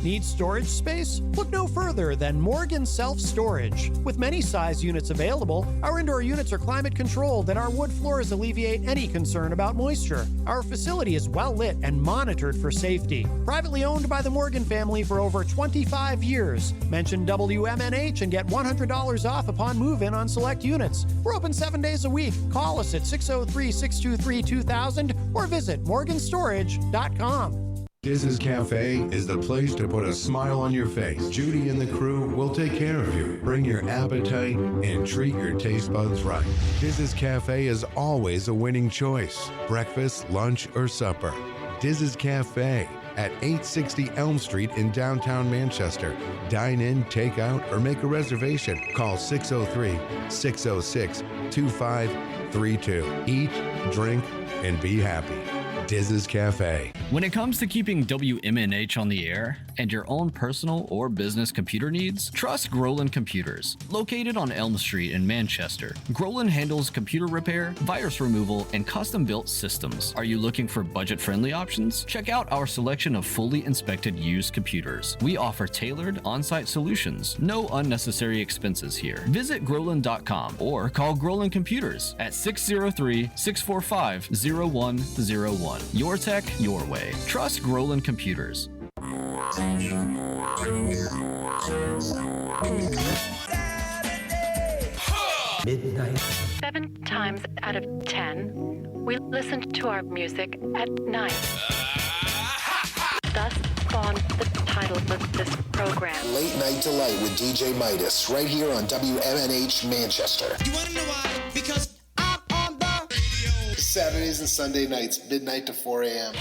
Need storage space? Look no further than Morgan Self Storage. With many size units available, our indoor units are climate controlled and our wood floors alleviate any concern about moisture. Our facility is well lit and monitored for safety. Privately owned by the Morgan family for over 25 years. Mention WMNH and get $100 off upon move-in on select units. We're open 7 days a week. Call us at 603-623-2000 or visit morganstorage.com. Diz's Cafe is the place to put a smile on your face. Judy and the crew will take care of you. Bring your appetite and treat your taste buds right. Diz's Cafe is always a winning choice. Breakfast, lunch, or supper. Diz's Cafe at 860 Elm Street in downtown Manchester. Dine in, take out, or make a reservation. Call 603-606-2532. Eat, drink, and be happy. Diz's Cafe. When it comes to keeping WMNH on the air and your own personal or business computer needs, trust Groland Computers. Located on Elm Street in Manchester, Groland handles computer repair, virus removal, and custom-built systems. Are you looking for budget-friendly options? Check out our selection of fully inspected used computers. We offer tailored on-site solutions. No unnecessary expenses here. Visit Groland.com or call Groland Computers at 603-645-0101. Your tech, your way. Trust Groland Computers. Midnight. 7 times out of 10, we listen to our music at night. Thus spawned the title of this program. Late Night Delight with DJ Midas, right here on WMNH Manchester. You wanna know why? Because I'm on the radio. Saturdays and Sunday nights, midnight to 4 a.m.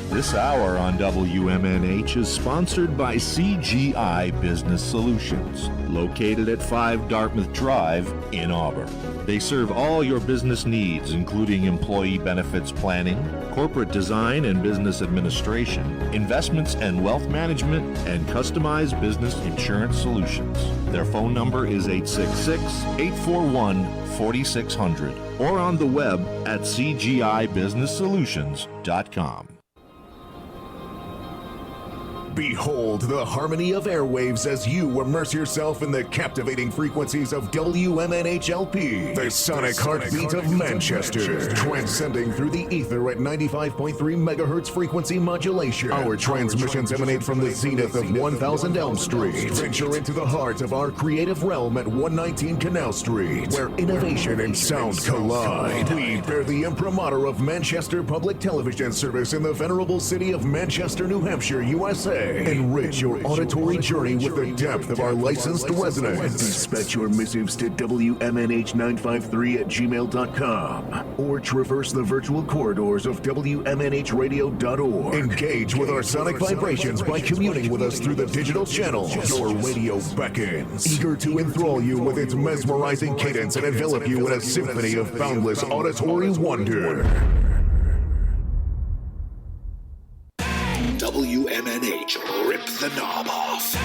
This hour on WMNH is sponsored by CGI Business Solutions, located at 5 Dartmouth Drive in Auburn. They serve all your business needs, including employee benefits planning, corporate design and business administration, investments and wealth management, and customized business insurance solutions. Their phone number is 866-841-4600 or on the web at cgibusinesssolutions.com. Behold the harmony of airwaves as you immerse yourself in the captivating frequencies of WMNHLP, the sonic heartbeat of Manchester, transcending through the ether at 95.3 megahertz frequency modulation. Our transmissions emanate from the zenith of 1000 Elm Street. Venture into the heart of our creative realm at 119 Canal Street, where innovation and sound collide. We bear the imprimatur of Manchester Public Television Service in the venerable city of Manchester, New Hampshire, USA. Enrich your auditory journey with the depth of our licensed residents. Dispatch your missives to WMNH953@gmail.com or traverse the virtual corridors of WMNHradio.org. Engage with our sonic vibrations by communing with us through the digital channels. Your radio beckons, eager to enthrall you with its mesmerizing cadence and envelop you in a symphony of boundless auditory wonder. WMNH, rip the knob off.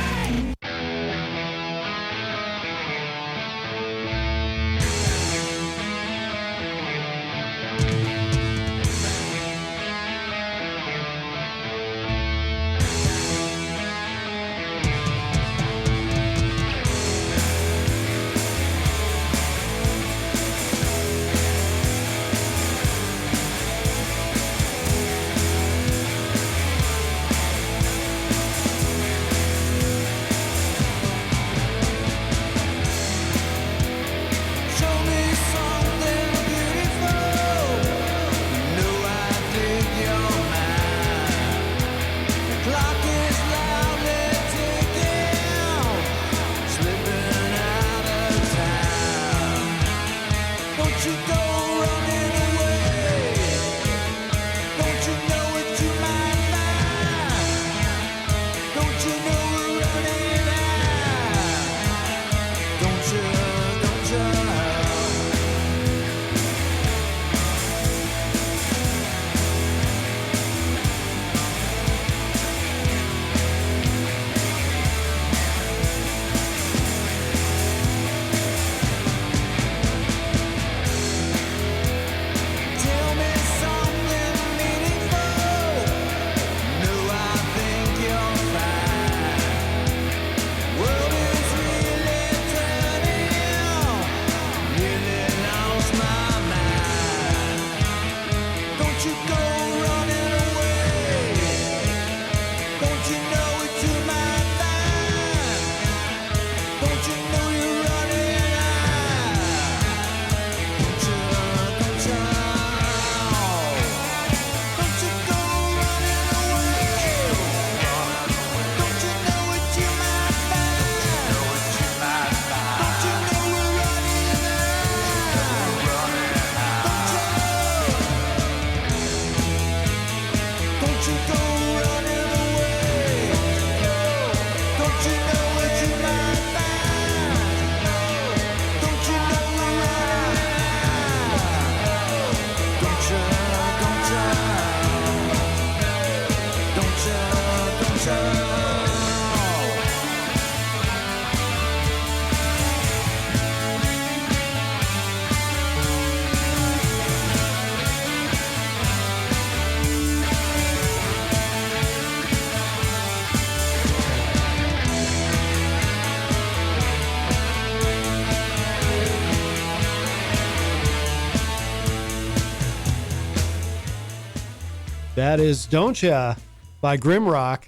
Don't you know what you might find? Don't you know you're running out? Don't you go running away? Don't you know what you might find? Don't you know we're running out? Don't you go running away? Don't you know what you might find? Don't you know we're running out? Don't you? That is Don't Ya by GrimRock,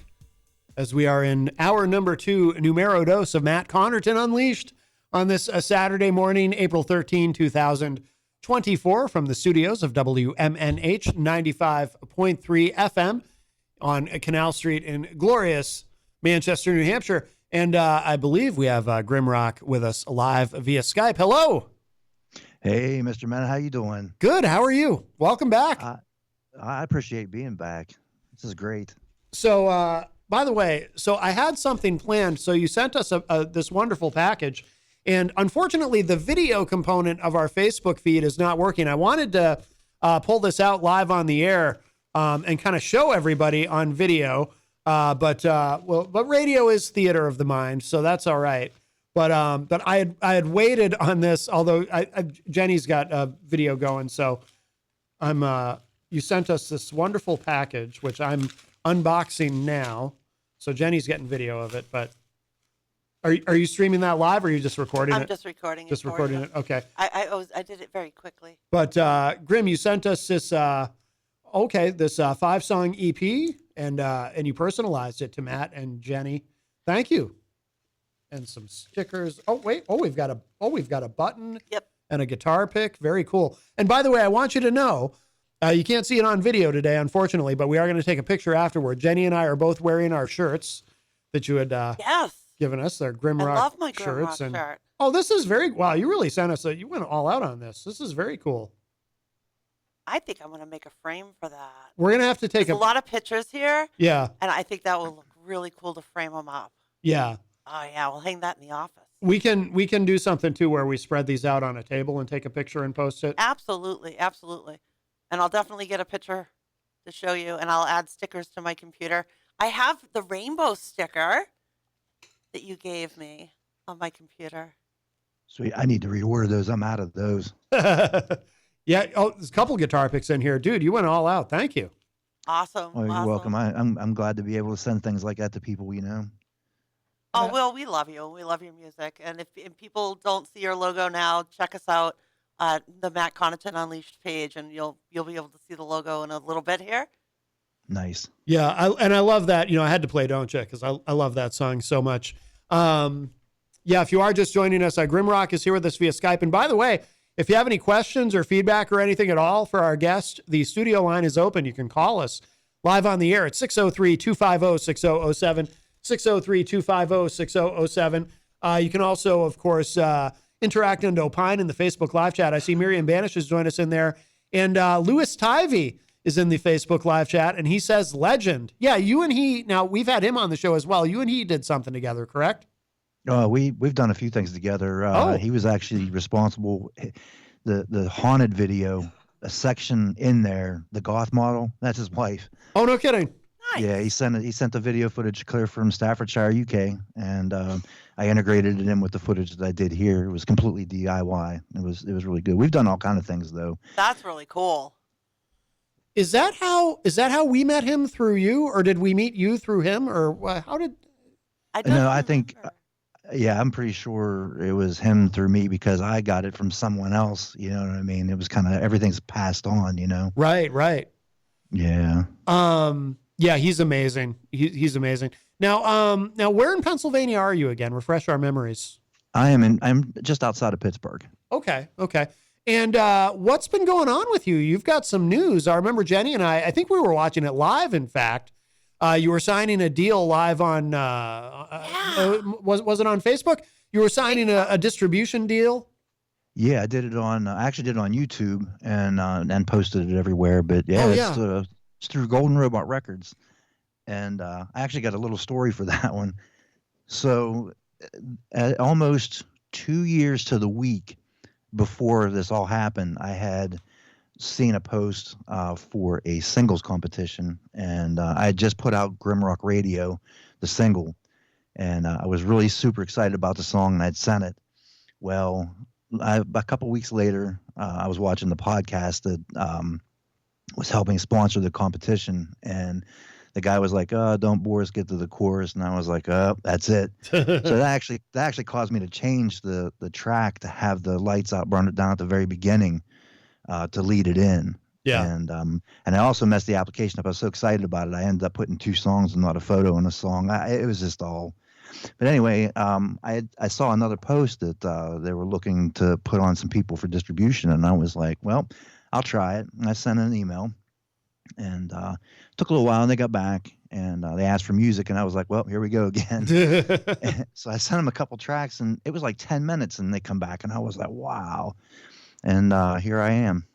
as we are in hour number 2, numero dos of Matt Connarton Unleashed on this Saturday morning, April 13, 2024, from the studios of WMNH 95.3 FM on Canal Street in glorious Manchester, New Hampshire. And I believe we have GrimRock with us live via Skype. Hello. Hey, Mr. Matt, how you doing? Good. How are you? Welcome back. I appreciate being back. This is great. So, by the way, so I had something planned. So you sent us this wonderful package, and unfortunately, the video component of our Facebook feed is not working. I wanted to pull this out live on the air and kind of show everybody on video, but radio is theater of the mind, so that's all right. But I had waited on this, although Jenny's got a video going, so you sent us this wonderful package, which I'm unboxing now. So Jenny's getting video of it, but are you streaming that live, or are you just recording it? I'm just recording it. Just recording it. Okay. I did it very quickly. But Grim, you sent us this 5-song EP, and you personalized it to Matt and Jenny. Thank you. And some stickers. We've got a button. Yep. And a guitar pick. Very cool. And by the way, I want you to know, you can't see it on video today, unfortunately, but we are going to take a picture afterward. Jenny and I are both wearing our shirts that you had given us. They're GrimRock I love my shirts. GrimRock shirt. Oh, this is wow, you really sent us you went all out on this. This is very cool. I think I'm going to make a frame for that. We're going to have to take a lot of pictures here. Yeah. And I think that will look really cool to frame them up. Yeah. Oh, yeah. We'll hang that in the office. We can do something, too, where we spread these out on a table and take a picture and post it. Absolutely. Absolutely. And I'll definitely get a picture to show you, and I'll add stickers to my computer. I have the rainbow sticker that you gave me on my computer. Sweet. I need to reorder those. I'm out of those. Yeah. Oh, there's a couple guitar picks in here. Dude, you went all out. Thank you. Awesome. Oh, you're welcome. I'm glad to be able to send things like that to people we know. Oh, Will, we love you. We love your music. And if people don't see your logo now, check us out at the Matt Connarton Unleashed page, and you'll be able to see the logo in a little bit here. Nice. Yeah, I love that. I had to play Don't Ya because I love that song so much. Yeah, if you are just joining us, GrimRock is here with us via Skype. And by the way, if you have any questions or feedback or anything at all for our guest, the studio line is open. You can call us live on the air at 603-250-6007, 603-250-6007. You can also, of course, interact and opine in the Facebook live chat. I see Miriam Banish has joined us in there. And Louis Tivey is in the Facebook live chat, and he says, legend. Yeah, you and he, now we've had him on the show as well. You and he did something together, correct? We've done a few things together. He was actually responsible. The haunted video, a section in there, the goth model, that's his wife. Oh, no kidding. Nice. Yeah, he sent the video footage clear from Staffordshire, UK, and I integrated it in with the footage that I did here. It was completely DIY. It was really good. We've done all kind of things though. That's really cool. Is that how we met him, through you, or did we meet you through him, or how did? I think. Yeah, I'm pretty sure it was him through me because I got it from someone else. You know what I mean? It was kind of everything's passed on. Right. Yeah. Yeah, he's amazing. He's amazing. Now where in Pennsylvania are you again? Refresh our memories. I'm just outside of Pittsburgh. Okay. And what's been going on with you? You've got some news. I remember Jenny and I think we were watching it live, in fact. You were signing a deal live on, was it on Facebook? You were signing a distribution deal? Yeah, I actually did it on YouTube and posted it everywhere. But yeah, it's through Golden Robot Records. And I actually got a little story for that one. So almost 2 years to the week before this all happened, I had seen a post for a singles competition, and I had just put out GrimRock Radio, the single, and I was really super excited about the song, and I'd sent it. Well, a couple weeks later, I was watching the podcast that was helping sponsor the competition, and the guy was like, don't bore us, get to the chorus. And I was like, that's it. So that actually caused me to change the track to have the lights out, burn it down at the very beginning to lead it in. Yeah. And I also messed the application up. I was so excited about it. I ended up putting 2 songs and not a photo in a song. It was just all. But anyway, I saw another post that they were looking to put on some people for distribution. And I was like, well, I'll try it. And I sent an email. And took a little while, and they got back, and they asked for music, and I was like, well, here we go again. So I sent them a couple tracks, and it was like 10 minutes, and they come back, and I was like, wow. And here I am,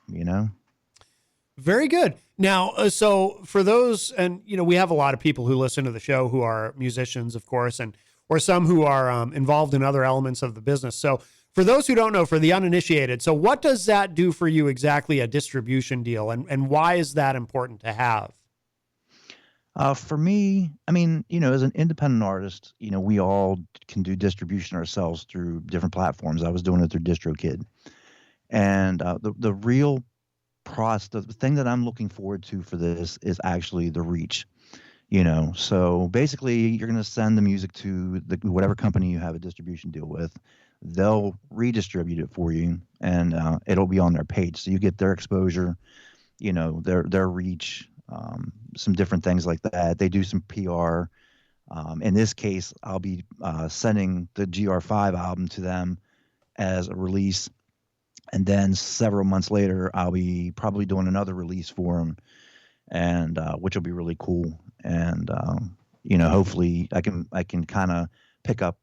Very good. Now, so for those, and, we have a lot of people who listen to the show who are musicians, of course, or some who are involved in other elements of the business. So for those who don't know, for the uninitiated, so what does that do for you exactly, a distribution deal, and why is that important to have? For me, I mean, as an independent artist, we all can do distribution ourselves through different platforms. I was doing it through DistroKid. And the real the thing that I'm looking forward to for this is actually the reach. So basically you're going to send the music to whatever company you have a distribution deal with. They'll redistribute it for you, and it'll be on their page. So you get their exposure, their reach, some different things like that. They do some PR. In this case, I'll be sending the GR5 album to them as a release. And then several months later, I'll be probably doing another release for them, and which will be really cool. And hopefully I can kind of pick up,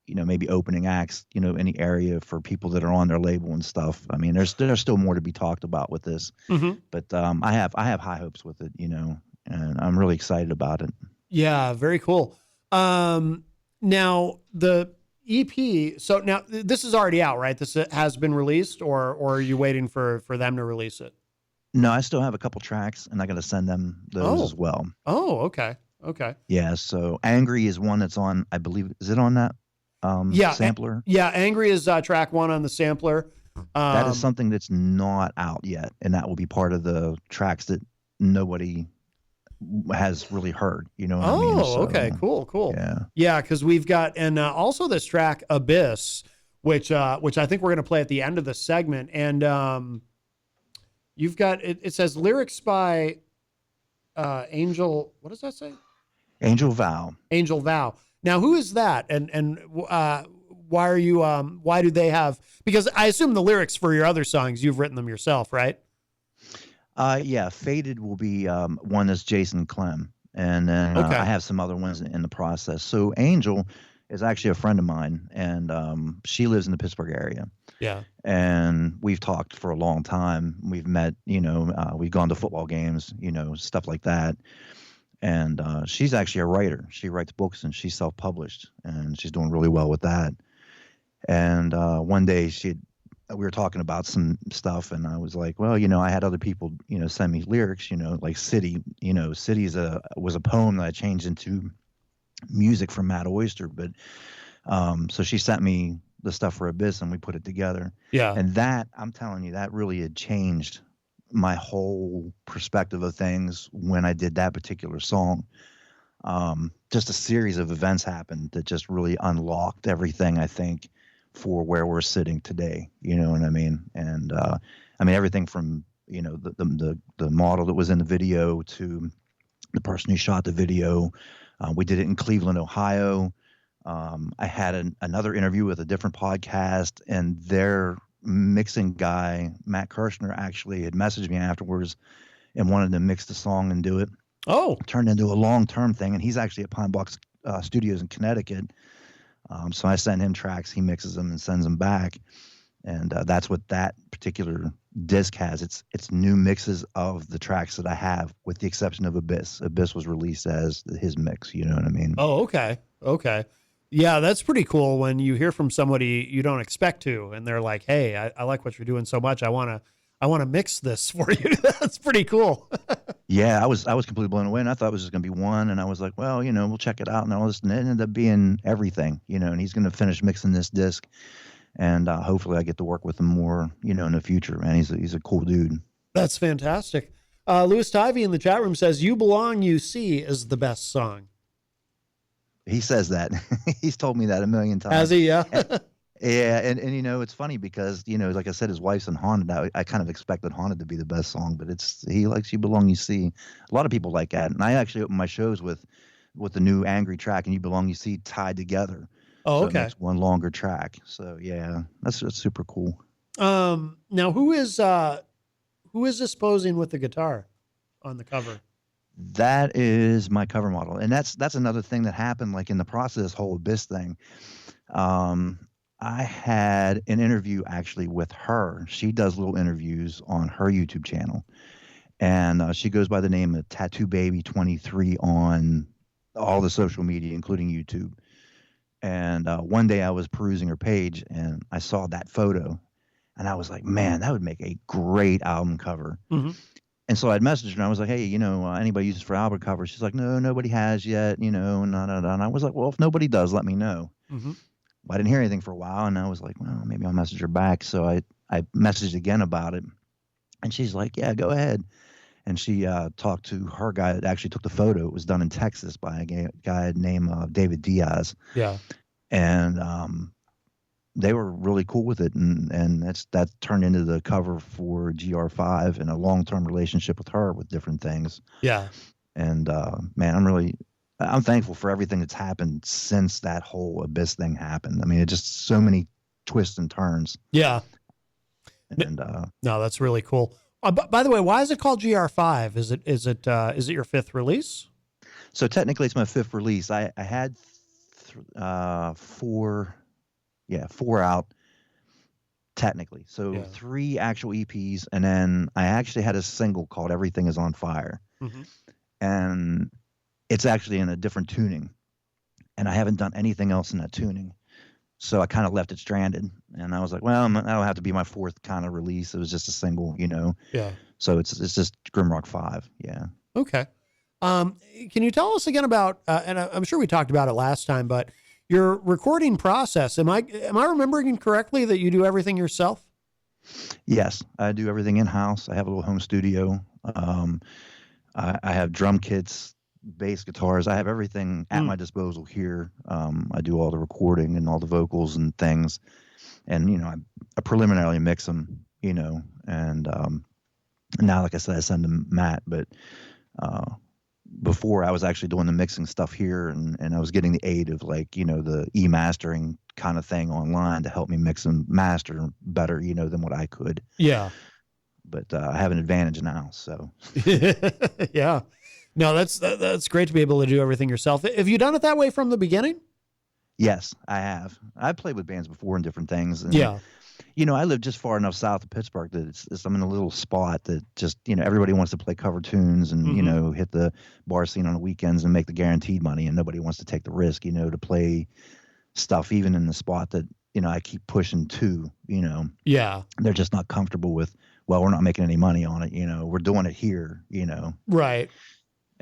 maybe opening acts, in the area for people that are on their label and stuff. I mean, there's still more to be talked about with this, but I have high hopes with it, and I'm really excited about it. Yeah, very cool. Now the EP. So now this is already out, right? This has been released, or are you waiting for them to release it? No, I still have a couple tracks, and I got to send them those as well. Oh, okay. Yeah. So Angry is one that's on, I believe, is it on that? Sampler? Yeah, Angry is track 1 on the sampler. That is something that's not out yet, and that will be part of the tracks that nobody has really heard. You know what I mean? So, okay, cool. Yeah, because we've got, and also this track Abyss, which I think we're going to play at the end of the segment, and you've got it says lyrics by Angel. What does that say? Angel Vow. Now, who is that? And why are you, why do they have, because I assume the lyrics for your other songs, you've written them yourself, right? Yeah. Faded will be one that's Jason Clem. And then I have some other ones in the process. So Angel is actually a friend of mine, and she lives in the Pittsburgh area. Yeah. And we've talked for a long time. We've met, we've gone to football games, stuff like that. And she's actually a writer. She writes books, and she's self-published, and she's doing really well with that. And one day we were talking about some stuff, and I was like, well, I had other people, send me lyrics, like City. City was a poem that I changed into music from Mad Oyster. But so she sent me the stuff for Abyss, and we put it together. Yeah. And that, I'm telling you, that really had changed my whole perspective of things when I did that particular song. Just a series of events happened that just really unlocked everything, I think, for where we're sitting today. You know what I mean? And everything from the model that was in the video to the person who shot the video. We did it in Cleveland, Ohio. I had another interview with a different podcast, and their mixing guy, Matt Kirshner, actually had messaged me afterwards and wanted to mix the song and do it. Oh, It turned into a long-term thing, and he's actually at Pine Box Studios in Connecticut. So I send him tracks, he mixes them and sends them back. And that's what that particular disc has. It's new mixes of the tracks that I have, with the exception of Abyss. Abyss was released as his mix. You know what I mean? Oh, okay. Okay. Yeah, that's pretty cool when you hear from somebody you don't expect to, and they're like, hey, I like what you're doing so much. I want to mix this for you. That's pretty cool. Yeah, I was completely blown away, and I thought it was just going to be one, and I was like, well, we'll check it out, and all this, and it ended up being everything, and he's going to finish mixing this disc, and hopefully I get to work with him more, in the future, man. He's a cool dude. That's fantastic. Louis Tivey in the chat room says, You Belong, You See is the best song. He says that. He's told me that a million times. Has he? Yeah. Yeah, and it's funny because, like I said, his wife's in Haunted. I kind of expected Haunted to be the best song, but he likes You Belong, You See. A lot of people like that. And I actually open my shows with the new Angry track and You Belong, You See tied together. Oh, so okay. It makes one longer track. So, yeah, that's super cool. Now, who is this posing with the guitar on the cover? That is my cover model. And that's another thing that happened, like in the process of this whole Abyss thing. I had an interview actually with her. She does little interviews on her YouTube channel. And she goes by the name of Tattoo Baby 23 on all the social media, including YouTube. And one day I was perusing her page and I saw that photo. And I was like, man, that would make a great album cover. Mm-hmm. And so I'd messaged her and I was like, hey, anybody uses for album cover? She's like, no, nobody has yet, and I was like, well, if nobody does, let me know. Mm-hmm. Well, I didn't hear anything for a while, and I was like, well, maybe I'll message her back. So I messaged again about it, and she's like, yeah, go ahead. And she talked to her guy that actually took the photo. It was done in Texas by a guy named David Diaz. Yeah. And they were really cool with it, and that turned into the cover for GR5 and a long-term relationship with her with different things. Yeah. And man, I'm thankful for everything that's happened since that whole Abyss thing happened. I mean, it's just so many twists and turns. Yeah. And no, that's really cool. By the way, why is it called GR5? Is it your fifth release? So technically, it's my fifth release. I had four out technically. So 3 actual EPs, and then I actually had a single called Everything Is on Fire. Mm-hmm. And it's actually in a different tuning, and I haven't done anything else in that tuning. So I kind of left it stranded, and I was like, well, that'll have to be my fourth kind of release. It was just a single, Yeah. So it's just GrimRock 5. Yeah. Okay. Can you tell us again about, and I'm sure we talked about it last time, but your recording process, am I remembering correctly that you do everything yourself? Yes, I do everything in-house. I have a little home studio. I have drum kits, bass guitars. I have everything at my disposal here. I do all the recording and all the vocals and things. And, I preliminarily mix them, and now, like I said, I send them Matt, but before I was actually doing the mixing stuff here, and I was getting the aid of the e-mastering kind of thing online to help me mix and master better, than what I could. Yeah. But I have an advantage now, so. Yeah. No, that's great to be able to do everything yourself. Have you done it that way from the beginning? Yes, I have. I've played with bands before and different things. And, yeah. I live just far enough south of Pittsburgh that I'm in a little spot that just, everybody wants to play cover tunes and, hit the bar scene on the weekends and make the guaranteed money. And nobody wants to take the risk, to play stuff even in the spot that, I keep pushing to, Yeah. They're just not comfortable with, well, we're not making any money on it. We're doing it here, Right.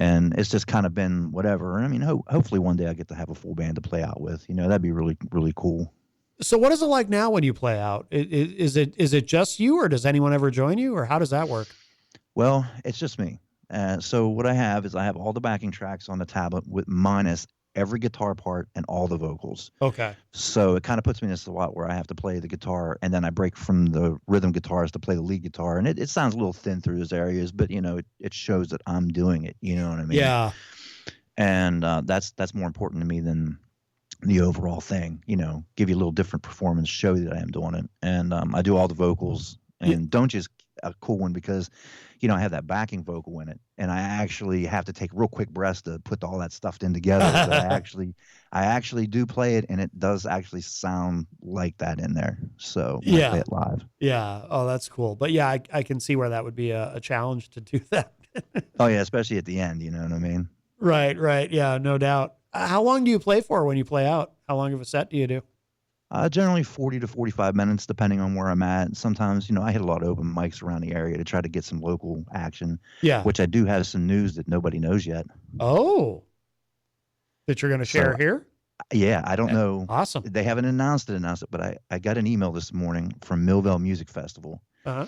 And it's just kind of been whatever. I mean, hopefully one day I get to have a full band to play out with. That'd be really, really cool. So what is it like now when you play out? Is it just you, or does anyone ever join you, or how does that work? Well, it's just me. So what I have is I have all the backing tracks on the tablet with minus every guitar part and all the vocals. Okay. So it kind of puts me in this spot where I have to play the guitar, and then I break from the rhythm guitars to play the lead guitar. And it sounds a little thin through those areas, but, it shows that I'm doing it. You know what I mean? Yeah. And that's more important to me than the overall thing. Give you a little different performance, show you that I am doing it. And I do all the vocals. And Don't You is a cool one because, I have that backing vocal in it, and I actually have to take real quick breaths to put all that stuff in together. So I actually do play it, and it does actually sound like that in there. So when I play it live. Yeah. Oh, that's cool. But yeah, I can see where that would be a challenge to do that. Oh yeah, especially at the end. You know what I mean? Right. Yeah, no doubt. How long do you play for when you play out? How long of a set do you do? Generally 40 to 45 minutes, depending on where I'm at. Sometimes, I hit a lot of open mics around the area to try to get some local action. Yeah. Which I do have some news that nobody knows yet. Oh. That you're going to share here? Yeah, I don't know. Awesome. They haven't announced it, but I got an email this morning from Millvale Music Festival. Uh-huh.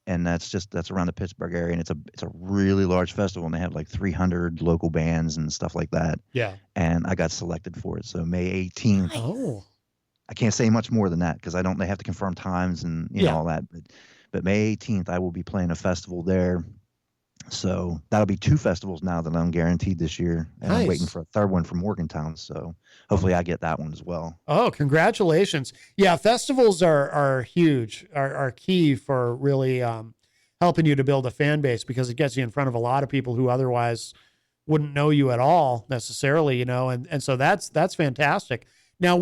And that's around the Pittsburgh area, and it's a really large festival, and they have like 300 local bands and stuff like that. Yeah. And I got selected for it. So May 18th. Oh. I can't say much more than that because they have to confirm times and all that. But May 18th, I will be playing a festival there. So that'll be 2 festivals now that I'm guaranteed this year. And I'm waiting for a third one from Morgantown. So hopefully I get that one as well. Oh, congratulations. Yeah, festivals are huge, are key for really helping you to build a fan base because it gets you in front of a lot of people who otherwise wouldn't know you at all necessarily, and so that's fantastic. Now,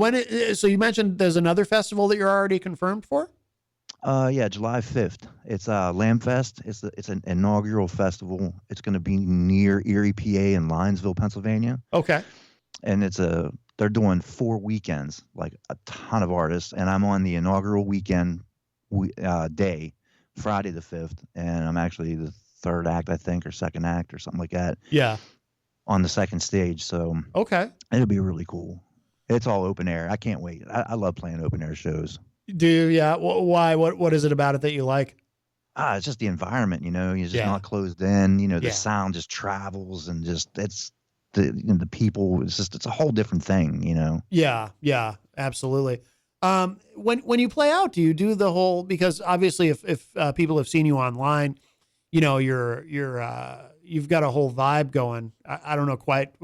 so you mentioned there's another festival that you're already confirmed for? Yeah, July 5th. It's Lamb Fest. It's an inaugural festival. It's going to be near Erie, PA, and Linesville, Pennsylvania. Okay. And they're doing 4 weekends, like a ton of artists, and I'm on the inaugural weekend day, Friday the 5th, and I'm actually the third act, I think, or second act or something like that. Yeah. On the second stage, so okay, it'll be really cool. It's all open air. I can't wait. I love playing open air shows. Do you? Yeah. Why? What is it about it that you like? It's just the environment. You're just not closed in. The sound just travels and it's the people. It's a whole different thing. Yeah. Absolutely. When you play out, do you do the whole? Because obviously, if people have seen you online, you've got a whole vibe going. I don't know quite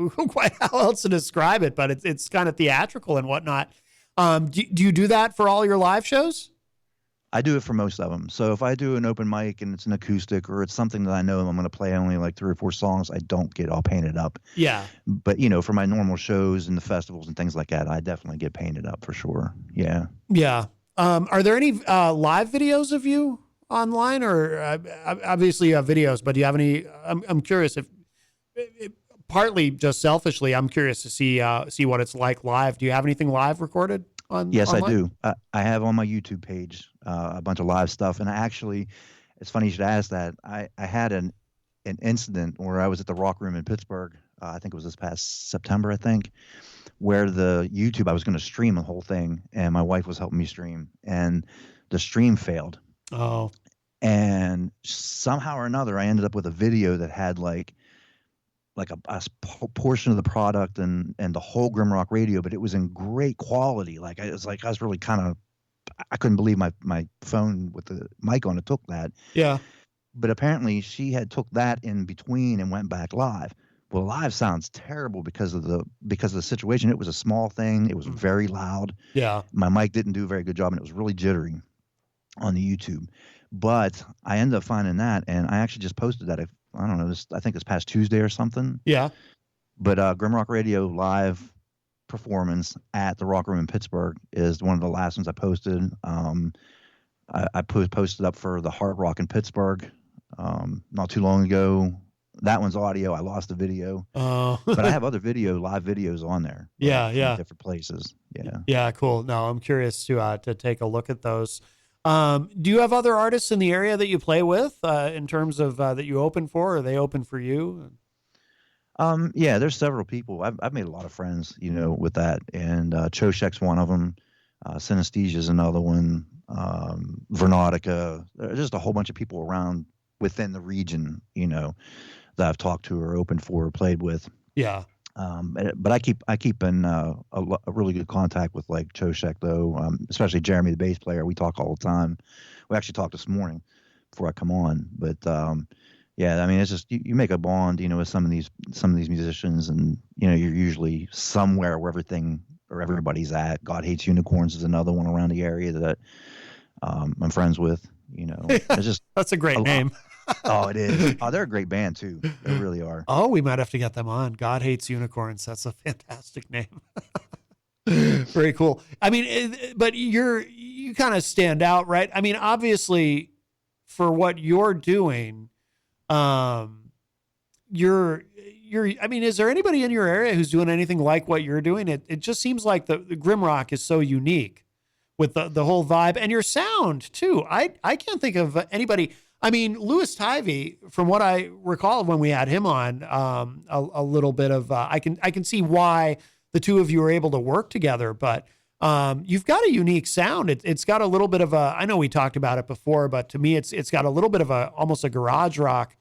how else to describe it, but it's kind of theatrical and whatnot. Do you do that for all your live shows? I do it for most of them. So if I do an open mic and it's an acoustic or it's something that I know I'm going to play only like 3 or 4 songs, I don't get all painted up. Yeah. But, for my normal shows and the festivals and things like that, I definitely get painted up for sure. Yeah. Yeah. Are there any live videos of you online, or obviously you have videos, but do you have any? I'm curious if, partly just selfishly, I'm curious to see what it's like live. Do you have anything live recorded on? Yes, online? I do. I have on my YouTube page a bunch of live stuff, and it's funny you should ask that. I had an incident where I was at the Rock Room in Pittsburgh. I think it was this past September, where the YouTube, I was going to stream the whole thing, and my wife was helping me stream, and the stream failed. Oh. And somehow or another, I ended up with a video that had like a portion of the product and the whole GrimRock radio, but it was in great quality. I was really I couldn't believe my phone with the mic on it took that. Yeah. But apparently she had took that in between and went back live. Well, live sounds terrible because of the situation. It was a small thing. It was very loud. Yeah. My mic didn't do a very good job, and it was really jittery on the YouTube. But I ended up finding that, and I actually just posted that. I don't know. I think it's past Tuesday or something. Yeah. But GrimRock Radio live performance at the Rock Room in Pittsburgh is one of the last ones I posted. I posted up for the Hard Rock in Pittsburgh not too long ago. That one's audio. I lost the video. But I have other live videos on there. Yeah. From different places. Yeah. Yeah. Cool. No, I'm curious to take a look at those. Do you have other artists in the area that you play with in terms of that you open for, or are they open for you? Yeah, there's several people. I've made a lot of friends, with that. And Choshek's one of them. Synestesia's another one. Vernautica. There's just a whole bunch of people around within the region, that I've talked to or opened for or played with. Yeah. But I keep in a really good contact with like Choshek though, especially Jeremy, the bass player. We talk all the time. We actually talked this morning before I come on. But yeah, I mean, it's just you make a bond, with some of these musicians, and you're usually somewhere where everybody's at. God Hates Unicorns is another one around the area that I'm friends with. It's just That's a great name. Oh, it is. Oh, they're a great band too. They really are. Oh, we might have to get them on. God Hates Unicorns. That's a fantastic name. Very cool. I mean, but you kind of stand out, right? I mean, obviously, for what you're doing, I mean, is there anybody in your area who's doing anything like what you're doing? It just seems like the GrimRock is so unique with the whole vibe and your sound too. I can't think of anybody. I mean, Louis Tivey, from what I recall when we had him on, a little bit of, I can see why the two of you are able to work together, but you've got a unique sound. It's got a little bit of I know we talked about it before, but to me, it's got a little bit of almost a garage rock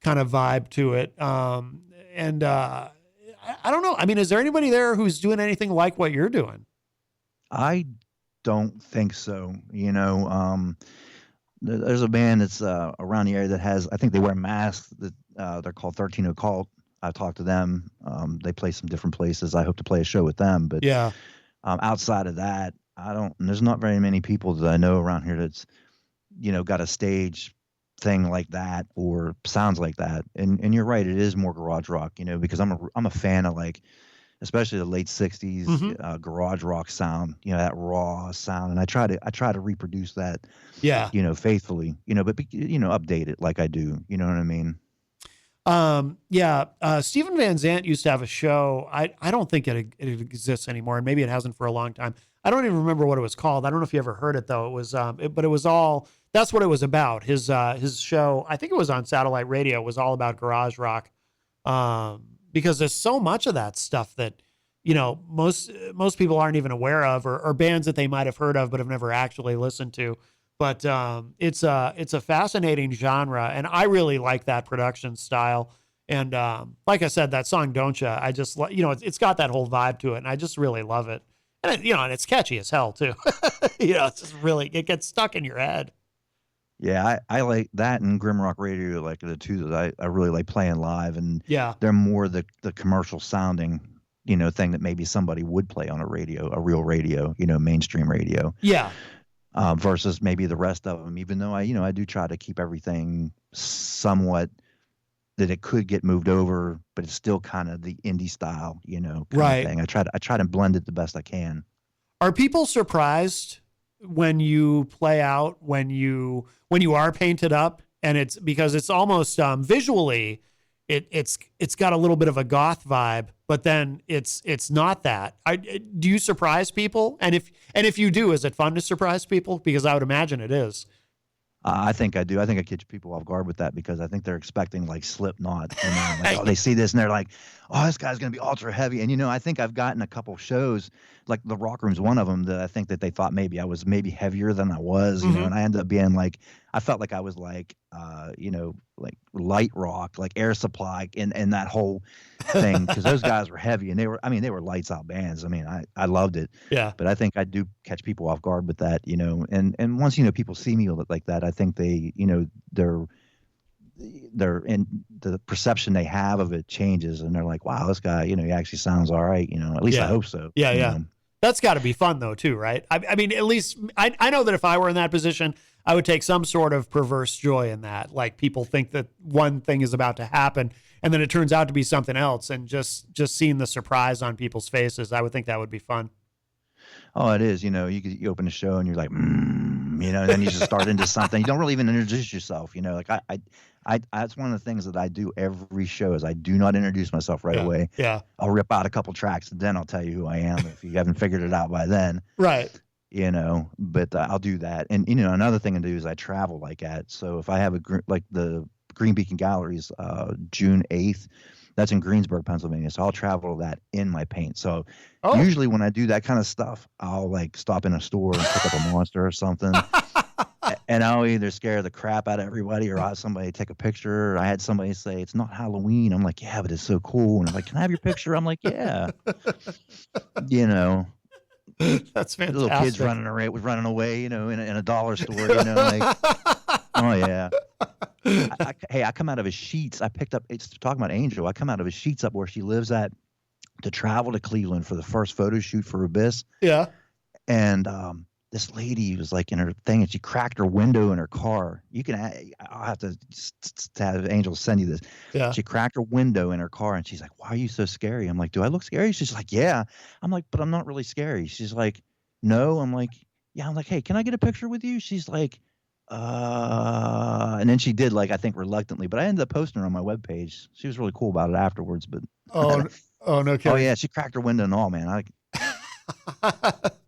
kind of vibe to it. I don't know. I mean, is there anybody there who's doing anything like what you're doing? I don't think so. There's a band that's around the area that has, I think they wear masks. That they're called 13 Occult. I've talked to them. They play some different places. I hope to play a show with them. But yeah, outside of that, there's not very many people that I know around here that's, got a stage thing like that or sounds like that. And you're right, it is more garage rock, because I'm a fan of like, especially the late 60s garage rock sound, that raw sound. And I try to reproduce that, faithfully, but update it like I do. You know what I mean? Stephen Van Zandt used to have a show. I don't think it exists anymore, and maybe it hasn't for a long time. I don't even remember what it was called. I don't know if you ever heard it though. It was, but it was all, that's what it was about. His show, I think it was on satellite radio, was all about garage rock. Because there's so much of that stuff that, most people aren't even aware of, or bands that they might have heard of, but have never actually listened to. But it's a fascinating genre, and I really like that production style. And like I said, that song "Don't Ya," I just it's got that whole vibe to it, and I just really love it. And and it's catchy as hell too. It's just really, it gets stuck in your head. Yeah, I like that and GrimRock Radio, like the two that I really like playing live, and they're more the commercial sounding, thing that maybe somebody would play on a real radio, mainstream radio. Yeah. Versus maybe the rest of them, even though I do try to keep everything somewhat that it could get moved over, but it's still kind of the indie style, kind of thing. I try to blend it the best I can. Are people surprised when you play out, when you are painted up, and it's because it's almost visually it's got a little bit of a goth vibe, but then it's not that. Do you surprise people? And if you do, is it fun to surprise people? Because I would imagine it is. I think I do. I think I catch people off guard with that because I think they're expecting like Slipknot. Like, they see this and they're like, "Oh, this guy's gonna be ultra heavy." And I think I've gotten a couple shows, like the Rock Room's one of them, that I think that they thought maybe I was heavier than I was. And I ended up being like, I felt like I was like, like light rock, like Air Supply, and that whole thing, because those guys were heavy and they were lights out bands. I loved it. Yeah. But I think I do catch people off guard with that, and once people see me like that, I think they, they're in the perception they have of it changes, and they're like, wow, this guy, he actually sounds all right. At least I hope so. Yeah. That's got to be fun though too, right? I mean, at least I know that if I were in that position, I would take some sort of perverse joy in that. Like, people think that one thing is about to happen and then it turns out to be something else, and just seeing the surprise on people's faces, I would think that would be fun. Oh, it is. You open a show and you're like, and then you just start into something. You don't really even introduce yourself. Like I that's one of the things that I do every show is I do not introduce myself right away. Yeah. I'll rip out a couple tracks and then I'll tell you who I am if you haven't figured it out by then. Right. But I'll do that. And, another thing I do is I travel like that. So if I have like the Green Beacon Galleries, June 8th, that's in Greensburg, Pennsylvania. So I'll travel that in my paint. So usually when I do that kind of stuff, I'll like stop in a store and pick up a Monster or something. And I'll either scare the crap out of everybody or I'll have somebody take a picture. I had somebody say, it's not Halloween. I'm like, yeah, but it's so cool. And I'm like, can I have your picture? I'm like, yeah. You know. That's fantastic. Little kids running away, you know, in a dollar store, you know, like, oh yeah. Hey, I come out of his sheets. It's talking about Angel. I come out of his sheets up where she lives at to travel to Cleveland for the first photo shoot for Abyss. Yeah. And this lady was like in her thing, and she cracked her window in her car. I'll have to have Angel send you this. Yeah. She cracked her window in her car, and she's like, "Why are you so scary?" I'm like, "Do I look scary?" She's like, "Yeah." I'm like, "But I'm not really scary." She's like, "No." I'm like, "Yeah." I'm like, "Hey, can I get a picture with you?" She's like, and then she did, like, I think reluctantly, but I ended up posting her on my webpage. She was really cool about it afterwards, but oh, no kidding. Oh yeah, she cracked her window and all, man.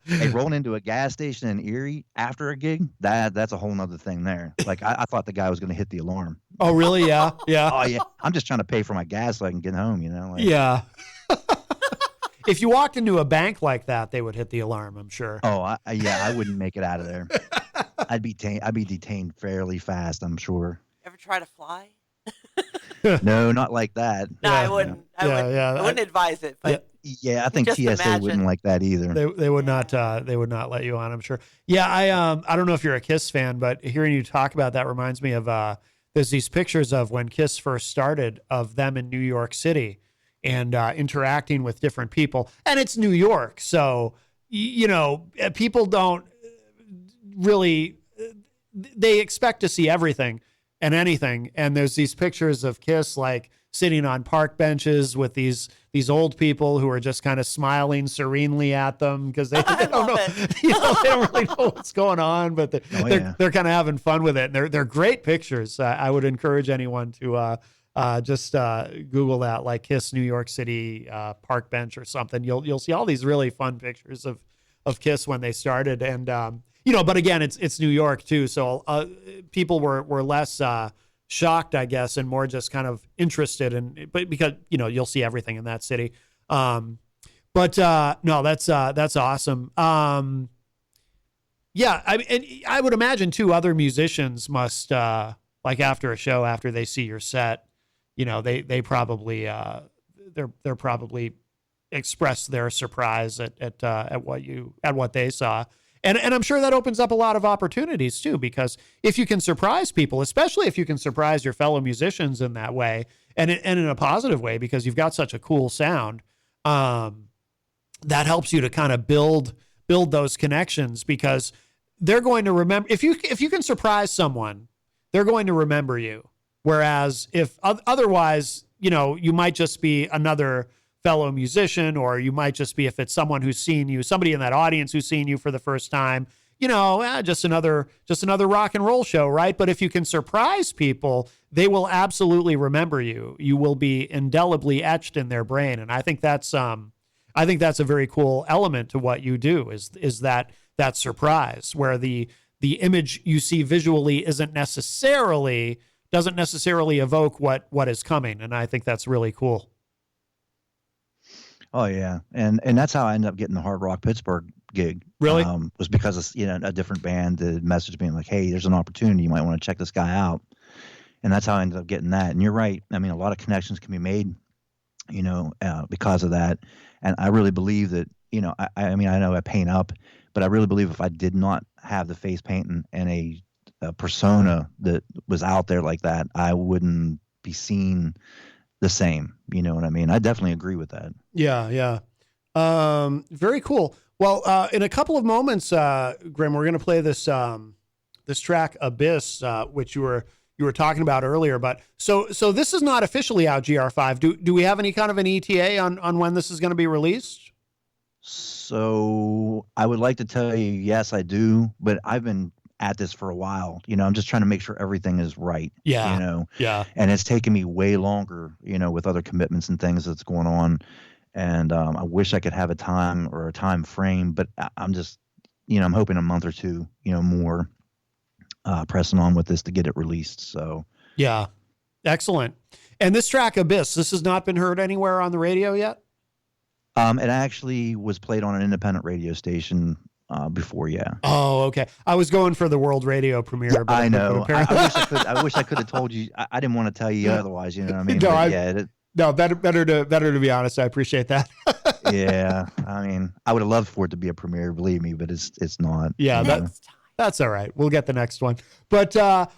Hey, rolling into a gas station in Erie after a gig, that's a whole nother thing there. Like, I thought the guy was going to hit the alarm. Oh, really? Yeah. Yeah. Oh, yeah. I'm just trying to pay for my gas so I can get home, you know? Like, yeah. If you walked into a bank like that, they would hit the alarm, I'm sure. Oh, I wouldn't make it out of there. I'd be detained fairly fast, I'm sure. Ever try to fly? No, not like that. No, I wouldn't. I wouldn't advise it. But yeah, I think just TSA imagine. wouldn't like that either. They would not. They would not let you on, I'm sure. Yeah, I don't know if you're a Kiss fan, but hearing you talk about that reminds me of there's these pictures of when Kiss first started of them in New York City and interacting with different people, and it's New York, so you know people don't really. They expect to see everything and anything, and there's these pictures of Kiss like sitting on park benches with these old people who are just kind of smiling serenely at them because they don't know, they don't really know what's going on, but they're kind of having fun with it. And they're great pictures. I would encourage anyone to just Google that, like Kiss New York City park bench or something. You'll see all these really fun pictures of Kiss when they started, and but again, it's New York too, so people were less shocked, I guess, and more just kind of interested but because you'll see everything in that city. No, that's awesome. Yeah, I would imagine too other musicians must like after a show, after they see your set, they probably they're probably express their surprise at what they saw. And I'm sure that opens up a lot of opportunities too, because if you can surprise people, especially if you can surprise your fellow musicians in that way, and in a positive way, because you've got such a cool sound, that helps you to kind of build those connections, because they're going to remember if you can surprise someone, they're going to remember you. Whereas if otherwise, you might just be another fellow musician, or you might just be, if it's someone who's seen you, somebody in that audience who's seen you for the first time, just another rock and roll show, right? But if you can surprise people, they will absolutely remember you. You will be indelibly etched in their brain, and I think that's a very cool element to what you do. Is that surprise where the image you see visually doesn't necessarily evoke what is coming, and I think that's really cool. Oh yeah, and that's how I ended up getting the Hard Rock Pittsburgh gig. Really, was because of, a different band that messaged me like, "Hey, there's an opportunity. You might want to check this guy out." And that's how I ended up getting that. And you're right. I mean, a lot of connections can be made, because of that. And I really believe that, I mean, I know I paint up, but I really believe if I did not have the face painting and a persona that was out there like that, I wouldn't be seen the same. You know what I mean? I definitely agree with that. Yeah. Very cool. Well, in a couple of moments, Grim, we're going to play this track Abyss, which you were talking about earlier. But so this is not officially out, GR5. Do we have any kind of an ETA on when this is going to be released? So I would like to tell you, yes, I do, but I've been at this for a while. I'm just trying to make sure everything is right. Yeah. Yeah. And it's taken me way longer, with other commitments and things that's going on. And I wish I could have a time or a time frame, but I'm just, I'm hoping a month or two, more pressing on with this to get it released. So yeah, excellent. And this track Abyss, this has not been heard anywhere on the radio yet? It actually was played on an independent radio station before. Yeah. Oh, okay. I was going for the world radio premiere. Yeah, but I know. apparently- I wish I could have told you. I didn't want to tell you otherwise. You know what I mean? No, But no, better to be honest. I appreciate that. yeah. I mean, I would have loved for it to be a premiere, believe me, but it's not. Yeah, that's all right. We'll get the next one. But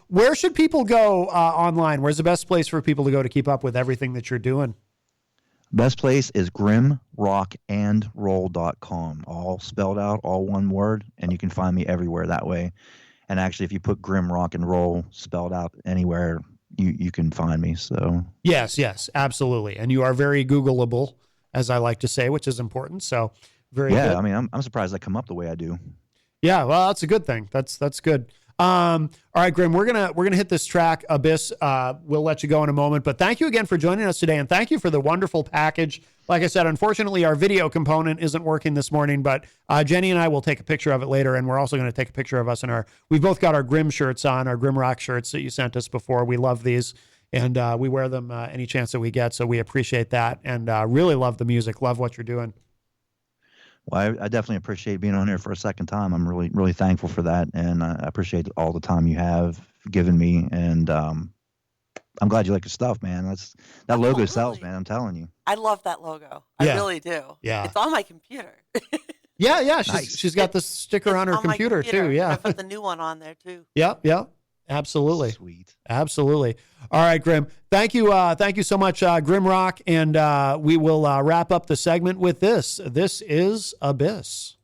where should people go online? Where's the best place for people to go to keep up with everything that you're doing? Best place is GrimRockandRoll.com, all spelled out, all one word, and you can find me everywhere that way. And actually, if you put GrimRock and Roll spelled out anywhere, you can find me. So yes, absolutely. And you are very Googleable, as I like to say, which is important. So very good. I mean, I'm surprised I come up the way I do. Yeah, well, that's a good thing. That's good. All right, Grim, we're gonna hit this track, Abyss. We'll let you go in a moment, but thank you again for joining us today, and thank you for the wonderful package. Like I said, unfortunately, our video component isn't working this morning, but Jenny and I will take a picture of it later, and we're also going to take a picture of us in we've both got our Grim shirts on, our GrimRock shirts that you sent us before. We love these, and we wear them any chance that we get, so we appreciate that, and really love the music, love what you're doing. Well, I definitely appreciate being on here for a second time. I'm really, really thankful for that, and I appreciate all the time you have given me. And I'm glad you like your stuff, man. That logo sells, man. I'm telling you. I love that logo. I really do. Yeah, it's on my computer. yeah. Nice. She's got the sticker on her computer too. Yeah, I put the new one on there too. Yeah. Absolutely. Sweet. Absolutely. All right, Grim. Thank you so much, GrimRock. And we will wrap up the segment with this. This is Abyss.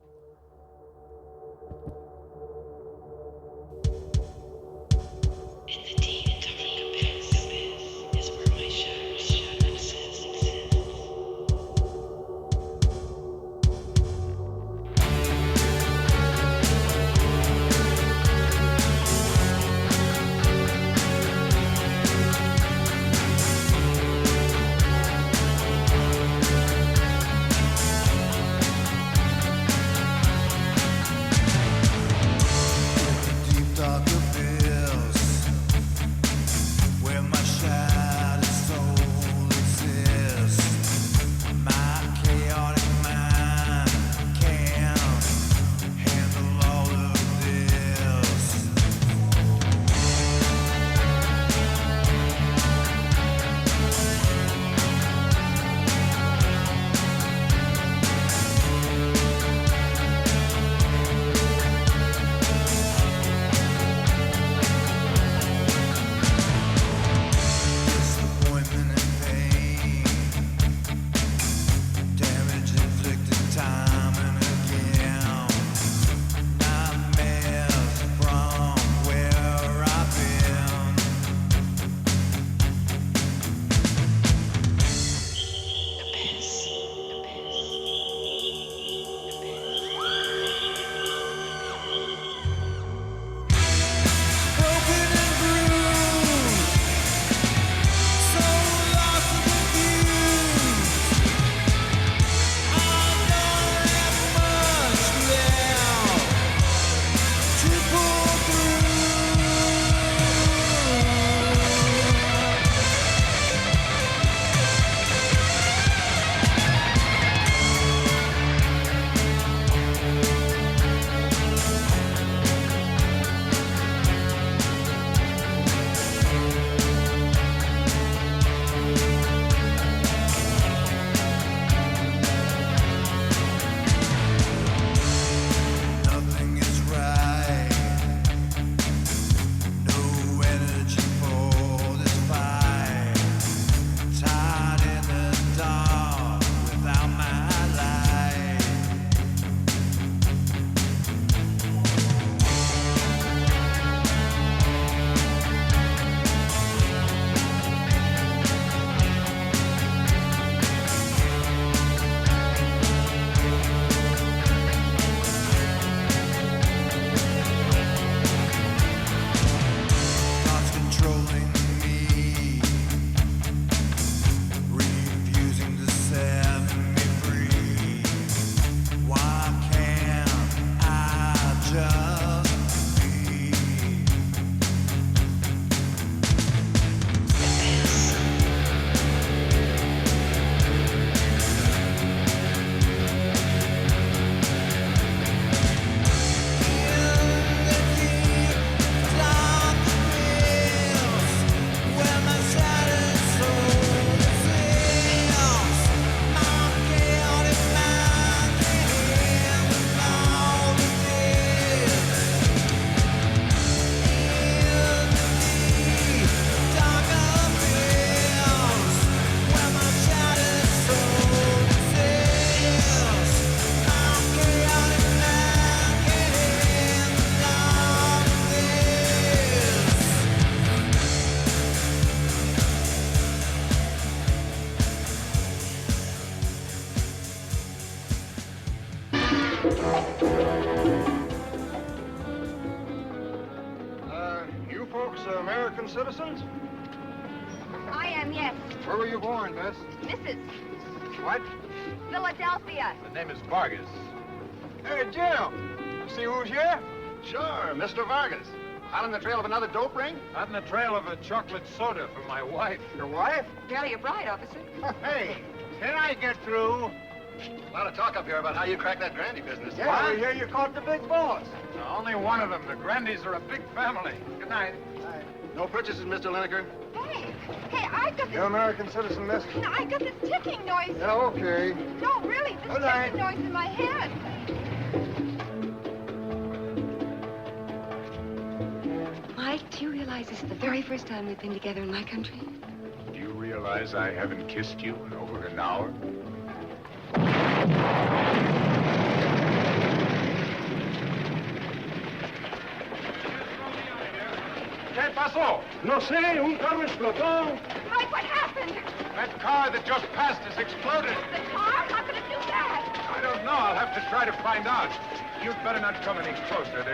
You folks American citizens? I am, yes. Where were you born, Miss? Mrs. What? Philadelphia. The name is Vargas. Hey, Jim. See who's here? Sure, Mr. Vargas. Out on the trail of another dope ring? Out on the trail of a chocolate soda for my wife. Your wife? Barely a bride, officer. Hey, can I get through? A lot of talk up here about how you cracked that Grandy business. Yeah, we hear you caught the big boss. No, only one of them. The Grandys are a big family. Good night. No purchases, Mr. Lineker. Hey, I got this... You're an American citizen, miss? No, I got this ticking noise. Yeah, okay. No, really, this Good night. ticking noise in my head. Mike, do you realize this is the very first time we've been together in my country? Do you realize I haven't kissed you in over an hour? ¿Qué pasó? No sé, un carro explotó. Mike, what happened? That car that just passed has exploded. The car? How could it do that? I don't know. I'll have to try to find out. You'd better not come any closer.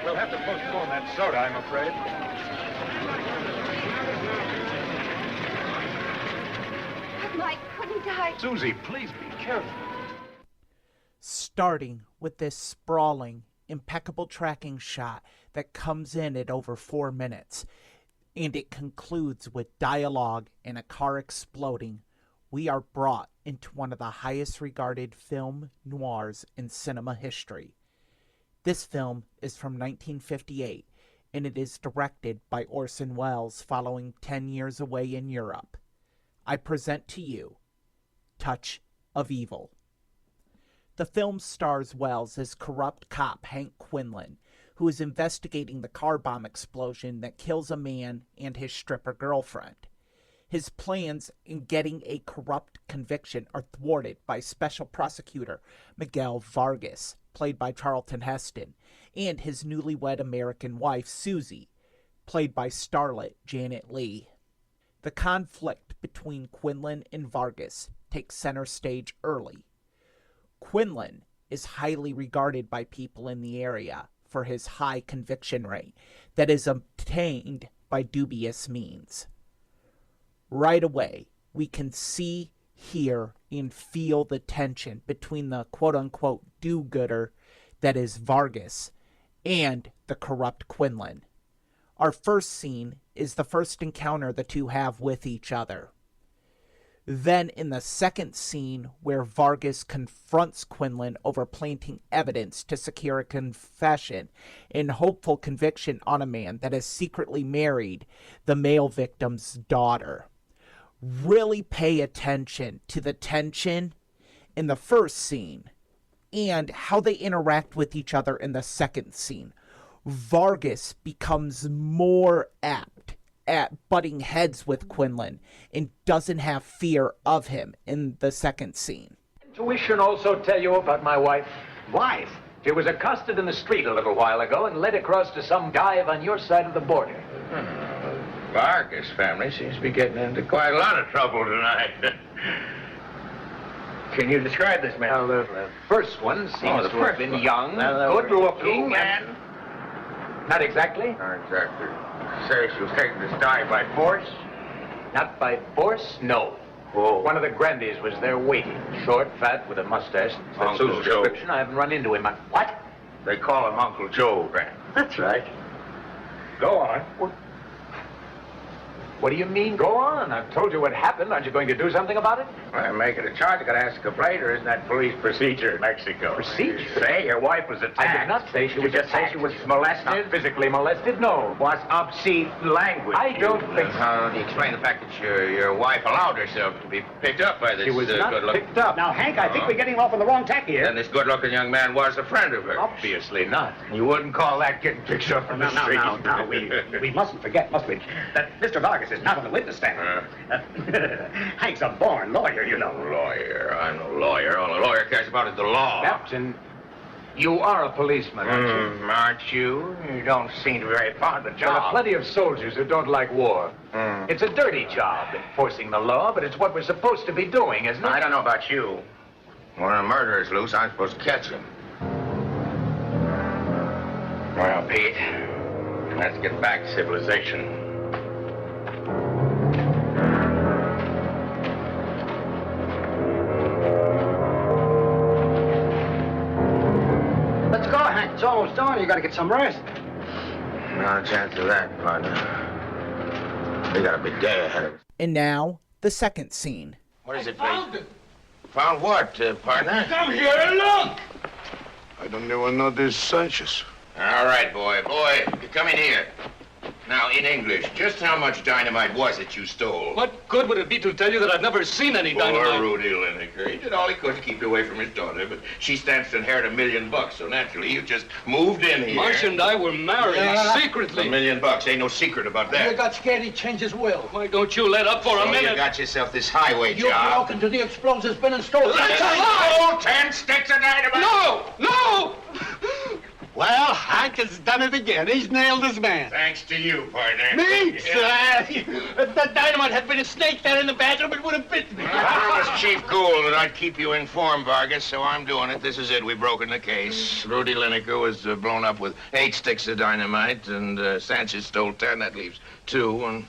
We'll have to postpone that soda, I'm afraid. Mike couldn't die. Susie, please be careful. Starting with this sprawling, impeccable tracking shot that comes in at over 4 minutes, and it concludes with dialogue and a car exploding, we are brought into one of the highest regarded film noirs in cinema history. This film is from 1958, and it is directed by Orson Welles following 10 years away in Europe. I present to you Touch of Evil. The film stars Welles as corrupt cop Hank Quinlan, who is investigating the car bomb explosion that kills a man and his stripper girlfriend. His plans in getting a corrupt conviction are thwarted by Special Prosecutor Miguel Vargas, played by Charlton Heston, and his newlywed American wife, Susie, played by starlet Janet Leigh. The conflict between Quinlan and Vargas takes center stage early. Quinlan is highly regarded by people in the area for his high conviction rate that is obtained by dubious means. Right away, we can see, hear, and feel the tension between the quote-unquote do-gooder that is Vargas and the corrupt Quinlan. Our first scene is the first encounter the two have with each other. Then in the second scene, where Vargas confronts Quinlan over planting evidence to secure a confession and hopeful conviction on a man that has secretly married the male victim's daughter. Really pay attention to the tension in the first scene and how they interact with each other in the second scene. Vargas becomes more apt at butting heads with Quinlan and doesn't have fear of him in the second scene. Intuition also tell you about my wife. Wife? She was accosted in the street a little while ago and led across to some dive on your side of the border. Vargas family seems to be getting into quite a lot of trouble tonight. Can you describe this man? Well, the first one seems to have been young, good-looking, and... Not exactly. Not exactly. Say she was taken to die by force? Not by force, no. Whoa. One of the Grandys was there waiting. Short, fat, with a mustache. That's Uncle Susan's Joe. description. I haven't run into him. What? They call him Uncle Joe, Grant. That's right. Go on. What do you mean, go on? I've told you what happened. Aren't you going to do something about it? Well, make it a charge. I got to ask a complaint, or isn't that police procedure in Mexico? Procedure? You say your wife was attacked. I did not say she was just say attacked. she was molested? Not physically molested, no. What's obscene language? I don't think so. How do you explain the fact that your wife allowed herself to be picked up by this She was not good-looking... picked up. Now, Hank, I think we're getting off on the wrong tack here. Then this good-looking young man was a friend of hers. Obviously not. You wouldn't call that getting picked up from the street. Now, we mustn't forget, must we, that Mr. Vargas is not on the witness stand. Hank's a born lawyer, you know. Lawyer? I'm no lawyer. All a lawyer cares about is the law. Captain, you are a policeman, aren't you? Aren't you? You don't seem to be very fond of the There are job. plenty of soldiers who don't like war. It's a dirty job, enforcing the law, but it's what we're supposed to be doing, isn't it? I don't know about you. When a murderer's loose, I'm supposed to catch him. Well, Pete, let's get back to civilization. Let's go, Hank. It's almost dawn. You gotta get some rest. Not a chance of that, partner. We got a big day ahead of us. And now, the second scene. What is it, Pete? Found what, partner? Come here and look! I don't even know this Sanchez. All right, boy. Boy, you come in here. Now, in English, just how much dynamite was it you stole? What good would it be to tell you that I've never seen any dynamite? Poor Rudy Lineker. He did all he could to keep you away from his daughter, but she stands to inherit $1 million, so naturally you just moved in here. Marcia and I were married secretly. $1 million. Ain't no secret about that. You got scared he'd change his will. Why don't you let up for a minute? You got yourself this highway You job. broke into the explosives bin and stole it. That's a lie! 10 sticks of dynamite! No! No! Well, Hank has done it again. He's nailed his man. Thanks to you, partner. Me? Yeah. If the dynamite had been a snake there in the bathroom, it would have bitten me. I promised Chief Gould that I'd keep you informed, Vargas, so I'm doing it. This is it. We've broken the case. Rudy Lineker was blown up with 8 sticks of dynamite, and Sanchez stole 10. That leaves 2, and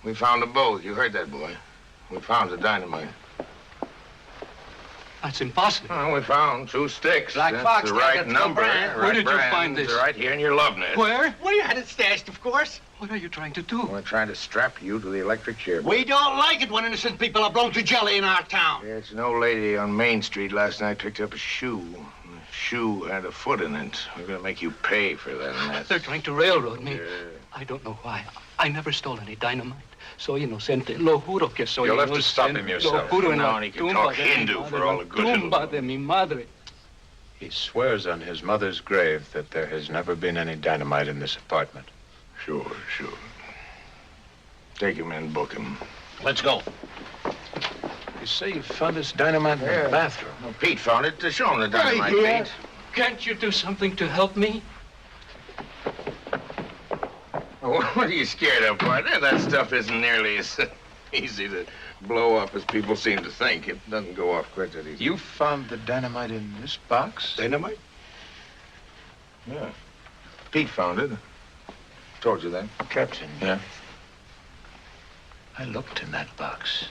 we found them both. You heard that, boy. We found the dynamite. That's impossible. Well, we found 2 sticks. Black That's Fox, the like right a number. brand. Where did you find this? Right here in your love nest. Where? Well, you had it stashed, of course. What are you trying to do? We're trying to strap you to the electric chair. We don't like it when innocent people are blown to jelly in our town. Yes, an old lady on Main Street last night picked up a shoe. The shoe had a foot in it. We're going to make you pay for that mess. They're trying to railroad me. I don't know why. I never stole any dynamite. Soy inocente. Lo juro que soy You'll inocente. have to stop him yourself. Lo juro en From now la on, he can tumba talk de mi Hindu madre, for all the good la it'll tumba do. de mi madre. He swears on his mother's grave that there has never been any dynamite in this apartment. Sure. Take him in, book him. Let's go. You say you found this dynamite in the bathroom. Well, Pete found it. To show him the dynamite, Right Pete. Can't you do something to help me? What are you scared of, partner? That stuff isn't nearly as easy to blow up as people seem to think. It doesn't go off quite that easy. You found the dynamite in this box? Dynamite? Yeah. Pete found it. Told you that. Captain. Yeah. I looked in that box.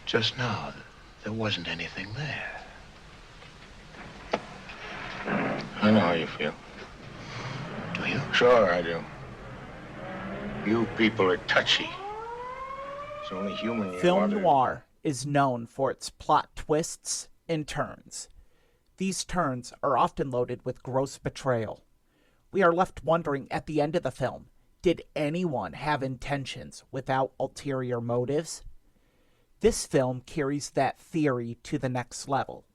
Just now, there wasn't anything there. I know how you feel. Do you? Sure, I do. You people are touchy. It's only human you Film want to- noir is known for its plot twists and turns. These turns are often loaded with gross betrayal. We are left wondering at the end of the film, did anyone have intentions without ulterior motives? This film carries that theory to the next level.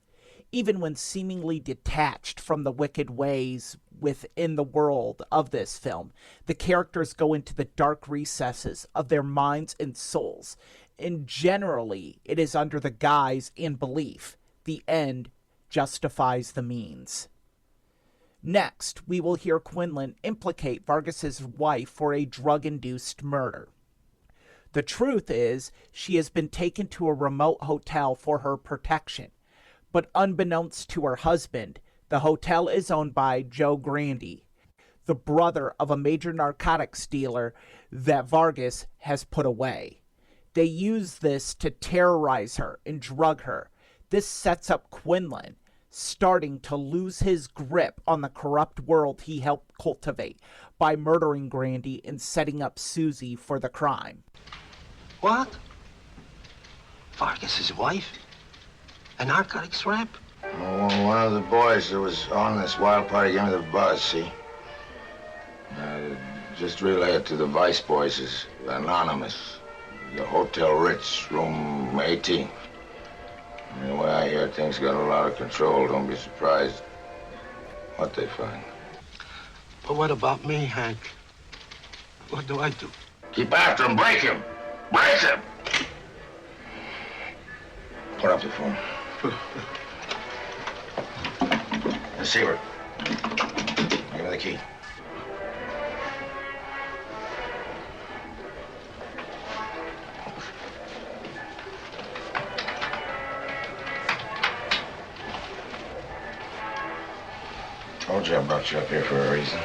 Even when seemingly detached from the wicked ways within the world of this film, the characters go into the dark recesses of their minds and souls, and generally it is under the guise and belief the end justifies the means. Next, we will hear Quinlan implicate Vargas's wife for a drug-induced murder. The truth is, she has been taken to a remote hotel for her protection. But unbeknownst to her husband, the hotel is owned by Joe Grandy, the brother of a major narcotics dealer that Vargas has put away. They use this to terrorize her and drug her. This sets up Quinlan, starting to lose his grip on the corrupt world he helped cultivate by murdering Grandy and setting up Susie for the crime. What? Vargas's wife? A narcotics rep? Well, one of the boys that was on this wild party gave me the buzz, see? Just relay it to the vice boys as anonymous. The Hotel Ritz, room 18. The way I hear things got a lot of control. Don't be surprised what they find. But what about me, Hank? What do I do? Keep after him. Break him. Break him! Put up the phone. Receiver. Give me the key. Told you I brought you up here for a reason.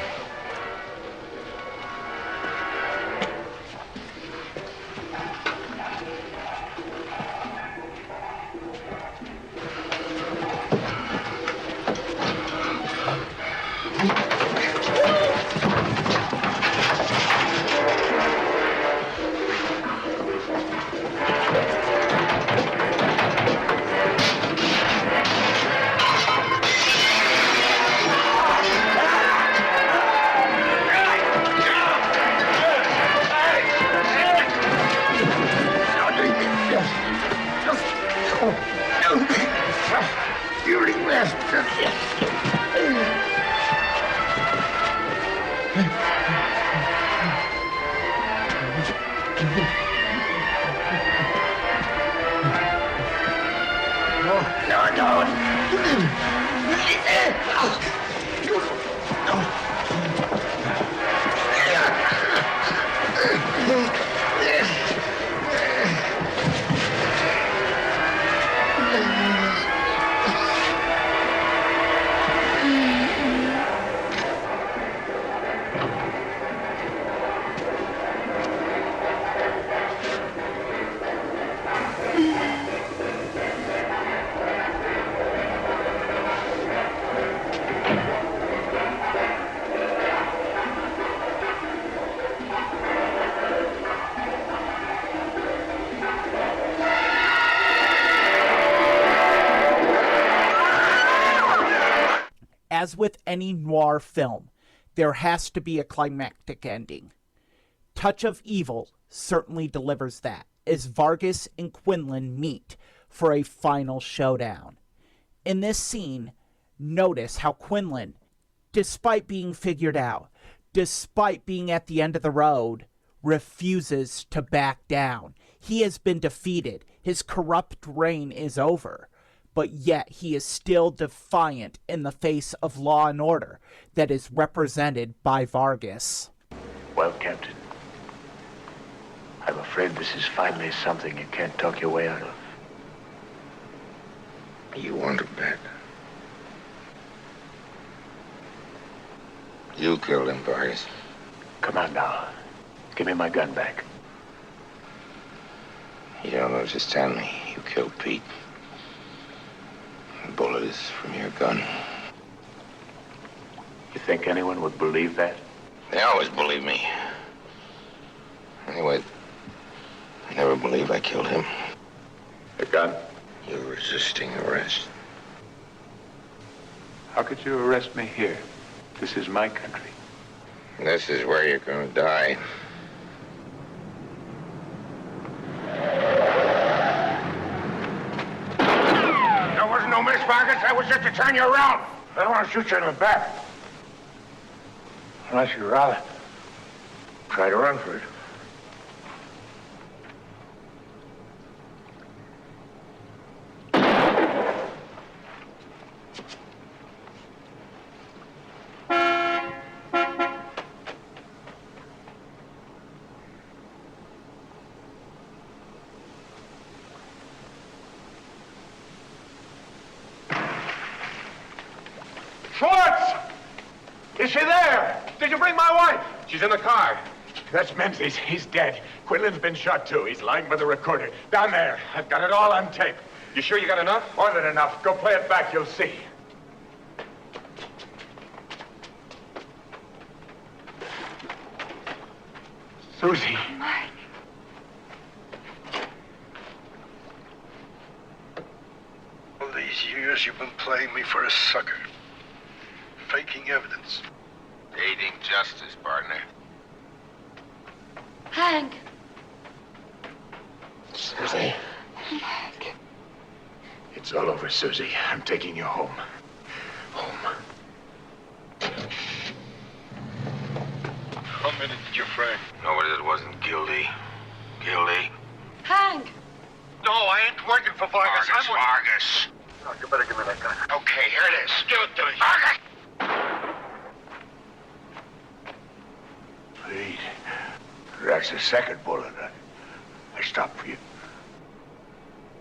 As with any noir film, there has to be a climactic ending. Touch of Evil certainly delivers that, as Vargas and Quinlan meet for a final showdown. In this scene, notice how Quinlan, despite being figured out, despite being at the end of the road, refuses to back down. He has been defeated. His corrupt reign is over. But yet he is still defiant in the face of law and order that is represented by Vargas. Well, Captain, I'm afraid this is finally something you can't talk your way out of. You want to bet? You killed him, Vargas. Come on now. Give me my gun back. You don't know, just tell me. You killed Pete. The bullet is from your gun. You think anyone would believe that? They always believe me. Anyway, they never believe I killed him. The gun? You're resisting arrest. How could you arrest me here? This is my country. This is where you're gonna die. There wasn't no miss, Vargas. That was just to turn you around. I don't want to shoot you in the back. Unless you'd rather try to run for it. Is she there? Did you bring my wife? She's in the car. That's Menzies. He's dead. Quinlan's been shot, too. He's lying by the recorder. Down there. I've got it all on tape. You sure you got enough? More than enough. Go play it back. You'll see. Susie. Mike. All these years you've been playing me for a sucker. Faking evidence. Aiding justice, partner. Hank. Susie. Mike. It's all over, Susie. I'm taking you home. Home. How many did you frame? Nobody that wasn't guilty. Guilty. Hank. No, I ain't working for Vargas. Vargas. Oh, you better give me that gun. Okay, here it is. Give it to me. Vargas! Pete, that's the second bullet I stopped for you.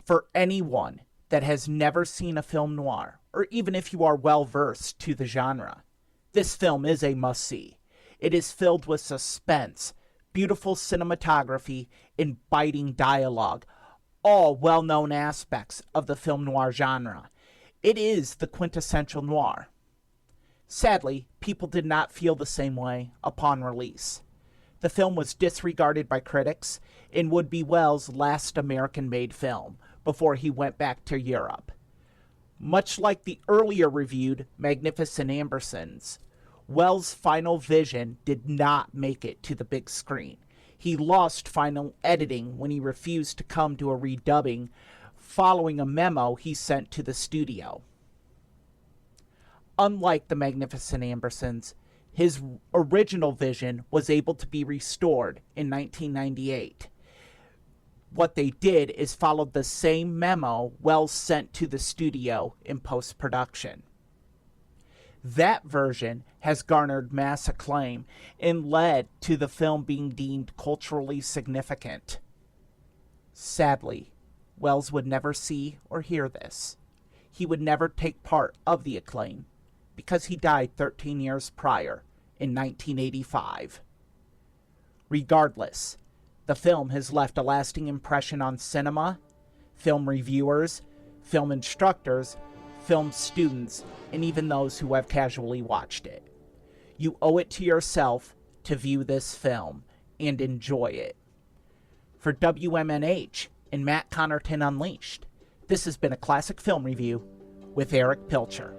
For anyone that has never seen a film noir, or even if you are well versed to the genre, This film is a must-see. It is filled with suspense, beautiful cinematography, and biting dialogue, all well-known aspects of the film noir genre. It is the quintessential noir. Sadly, people did not feel the same way upon release. The film was disregarded by critics and would be Wells' last American-made film before he went back to Europe. Much like the earlier reviewed Magnificent Ambersons, Wells' final vision did not make it to the big screen. He lost final editing when he refused to come to a redubbing following a memo he sent to the studio. Unlike the Magnificent Ambersons, his original vision was able to be restored in 1998. What they did is followed the same memo Wells sent to the studio in post-production. That version has garnered mass acclaim and led to the film being deemed culturally significant. Sadly, Wells would never see or hear this. He would never take part of the acclaim because he died 13 years prior in 1985. Regardless, the film has left a lasting impression on cinema, film reviewers, film instructors, film students, and even those who have casually watched it. You owe it to yourself to view this film and enjoy it. For WMNH and Matt Connarton Unleashed, this has been a classic film review with Erich Pilcher.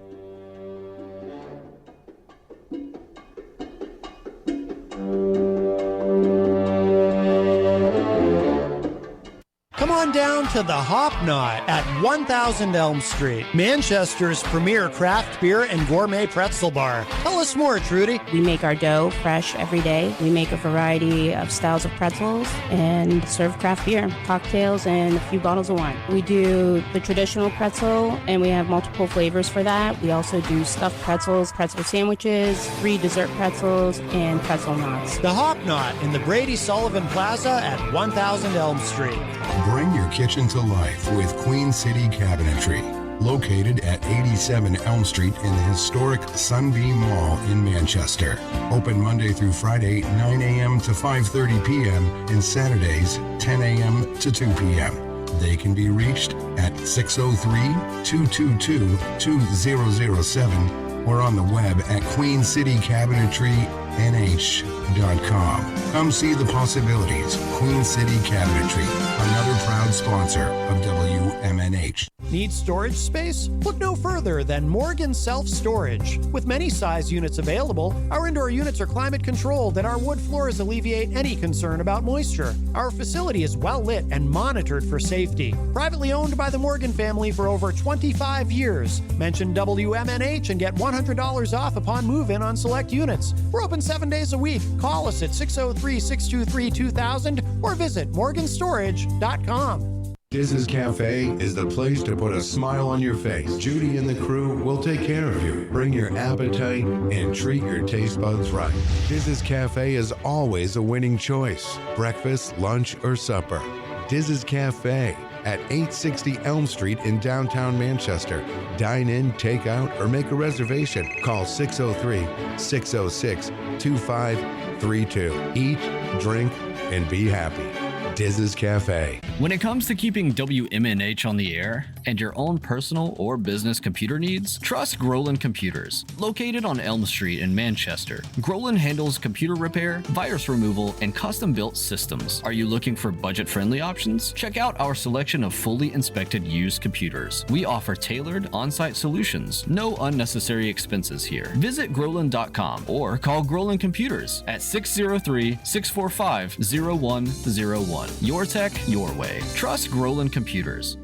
Come on down to the Hop Knot at 1000 Elm Street, Manchester's premier craft beer and gourmet pretzel bar. Tell us more, Trudy. We make our dough fresh every day. We make a variety of styles of pretzels and serve craft beer, cocktails, and a few bottles of wine. We do the traditional pretzel, and we have multiple flavors for that. We also do stuffed pretzels, pretzel sandwiches, 3 dessert pretzels, and pretzel knots. The Hop Knot in the Brady Sullivan Plaza at 1000 Elm Street. Bring your kitchen to life with Queen City Cabinetry, located at 87 Elm Street in the historic Sunbeam Mall in Manchester. Open Monday through Friday, 9 a.m. to 5:30 p.m. and Saturdays, 10 a.m. to 2 p.m. They can be reached at 603-222-2007 or on the web at queencitycabinetrynh.com. Come see the possibilities. Queen City Cabinetry, another proud sponsor of WMNH. Need storage space? Look no further than Morgan Self Storage. With many size units available, our indoor units are climate controlled and our wood floors alleviate any concern about moisture. Our facility is well lit and monitored for safety. Privately owned by the Morgan family for over 25 years. Mention WMNH and get $100 off upon move-in on select units. We're open 7 days a week. Call us at 603-623-2000 or visit morganstorage.com. Diz's Cafe is the place to put a smile on your face. Judy and the crew will take care of you. Bring your appetite and treat your taste buds right. Diz's Cafe is always a winning choice. Breakfast, lunch, or supper. Diz's Cafe at 860 Elm Street in downtown Manchester. Dine in, take out, or make a reservation. Call 603-606-2532. Eat, drink, and be happy. Diz's Cafe. When it comes to keeping WMNH on the air and your own personal or business computer needs, trust Groland Computers. Located on Elm Street in Manchester, Groland handles computer repair, virus removal, and custom-built systems. Are you looking for budget-friendly options? Check out our selection of fully inspected used computers. We offer tailored on-site solutions. No unnecessary expenses here. Visit Groland.com or call Groland Computers at 603-645-0101. Your tech, your way. Trust Groland Computers.